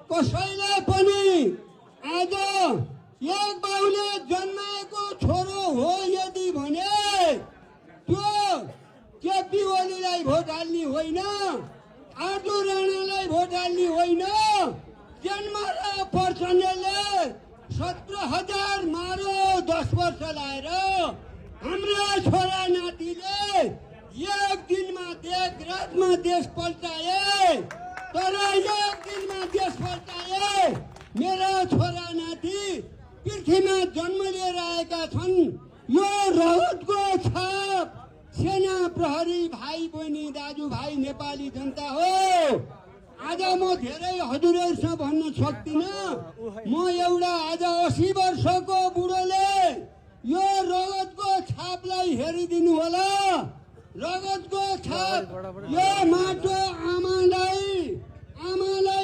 कसैलाई पनि आज एक बाउले जन्माएको छोरो हो यदि भने त्यो केपी ओलीलाई भोट हाल्ने होइन, आर्जु राणालाई भोट हाल्ने होइन। जन्मरा प्रचण्डले 17,000 मारो 10 वर्ष लाएर हाम्रा छोरा नातिले एक दिनमा रातमा देश पल्टाए, तर एक दिनमा देश पल्टाए। मेरा छोरा नाति पृथ्वीमा जन्म लिएर आएका छन्। यो रगतको छाप सेना प्रहरी भाइ बहिनी दाजुभाइ नेपाली जनता हो। आज म धेरै हजुरहरूसँग भन्न सक्दिनँ। म एउटा आज 80 वर्षको बुढोले यो रगतको छापलाई हेरिदिनु होला। रगतको छाप यो माटो आमालाई